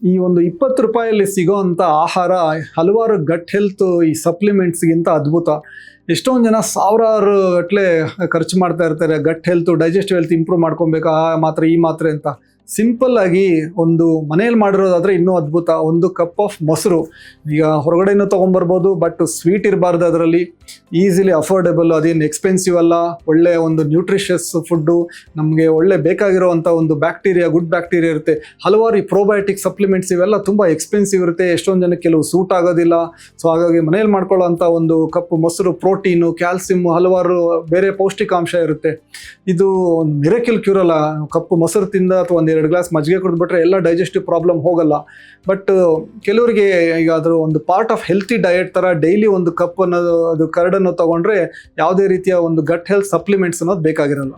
ಈ ಒಂದು 20 ರೂಪಾಯಲ್ಲಿ ಸಿಗೋಂಥ ಆಹಾರ ಹಲವಾರು ಗಟ್ ಹೆಲ್ತ್ ಈ ಸಪ್ಲಿಮೆಂಟ್ಸ್ಗಿಂತ ಅದ್ಭುತ. ಎಷ್ಟೊಂದು ಜನ ಸಾವಿರಾರು ಗಟ್ಟಲೆ ಖರ್ಚು ಮಾಡ್ತಾ ಇರ್ತಾರೆ gut health, digestive health improve ಮಾಡ್ಕೊಬೇಕು, ಆ ಮಾತ್ರೆ ಈ ಮಾತ್ರೆ ಅಂತ. ಸಿಂಪಲ್ ಆಗಿ ಒಂದು ಮನೇಲಿ ಮಾಡಿರೋದಾದ್ರೆ ಇನ್ನೂ ಅದ್ಭುತ. ಒಂದು ಕಪ್ ಆಫ್ ಮೊಸರು, ಈಗ ಹೊರಗಡೆನೂ ತೊಗೊಂಬರ್ಬೋದು, ಬಟ್ ಸ್ವೀಟ್ ಇರಬಾರ್ದು ಅದರಲ್ಲಿ, ಈಸಿಲಿ ಅಫೋರ್ಡೆಬಲ್, ಅದೇನು ಎಕ್ಸ್ಪೆನ್ಸಿವ್ ಅಲ್ಲ, ಒಳ್ಳೆ ಒಂದು ನ್ಯೂಟ್ರಿಷಿಯಸ್ ಫುಡ್ಡು, ನಮಗೆ ಒಳ್ಳೆ ಬೇಕಾಗಿರೋವಂಥ ಒಂದು ಬ್ಯಾಕ್ಟೀರಿಯಾ, ಗುಡ್ ಬ್ಯಾಕ್ಟೀರಿಯಾ ಇರುತ್ತೆ. ಹಲವಾರು ಈ ಪ್ರೋಬಯೋಟಿಕ್ ಸಪ್ಲಿಮೆಂಟ್ಸ್ ಇವೆಲ್ಲ ತುಂಬ ಎಕ್ಸ್ಪೆನ್ಸಿವ್ ಇರುತ್ತೆ, ಎಷ್ಟೊಂದು ಜನಕ್ಕೆ ಕೆಲವು ಸೂಟ್ ಆಗೋದಿಲ್ಲ. ಸೊ ಹಾಗಾಗಿ ಮನೇಲಿ ಮಾಡ್ಕೊಳ್ಳೋಂಥ ಒಂದು ಕಪ್ ಮೊಸರು ಪ್ರೋಟೀನು, ಕ್ಯಾಲ್ಸಿಯಮ್, ಹಲವಾರು ಬೇರೆ ಪೌಷ್ಟಿಕಾಂಶ ಇರುತ್ತೆ. ಇದು ಒಂದು ಮಿರಕಲ್ ಕ್ಯೂರ್ ಅಲ್ಲ. ಕಪ್ಪು ಮೊಸರು ತಿಂದ ಅಥವಾ 1-2 ಗ್ಲಾಸ್ ಮಜ್ಜಿಗೆ ಕುಡಿದ್ಬಿಟ್ರೆ ಎಲ್ಲ ಡೈಜೆಸ್ಟಿವ್ ಪ್ರಾಬ್ಲಮ್ ಹೋಗಲ್ಲ. ಬಟ್ ಕೆಲವರಿಗೆ ಈಗ ಅದರ ಒಂದು ಪಾರ್ಟ್ ಆಫ್ ಹೆಲ್ತಿ ಡಯಟ್ ಥರ ಡೈಲಿ ಒಂದು ಕಪ್ ಅನ್ನೋದು, ಅದು ಕರ್ಡನ್ನು ತೊಗೊಂಡ್ರೆ ಯಾವುದೇ ರೀತಿಯ ಒಂದು ಗಟ್ ಹೆಲ್ತ್ ಸಪ್ಲಿಮೆಂಟ್ಸ್ ಅನ್ನೋದು ಬೇಕಾಗಿರಲ್ಲ.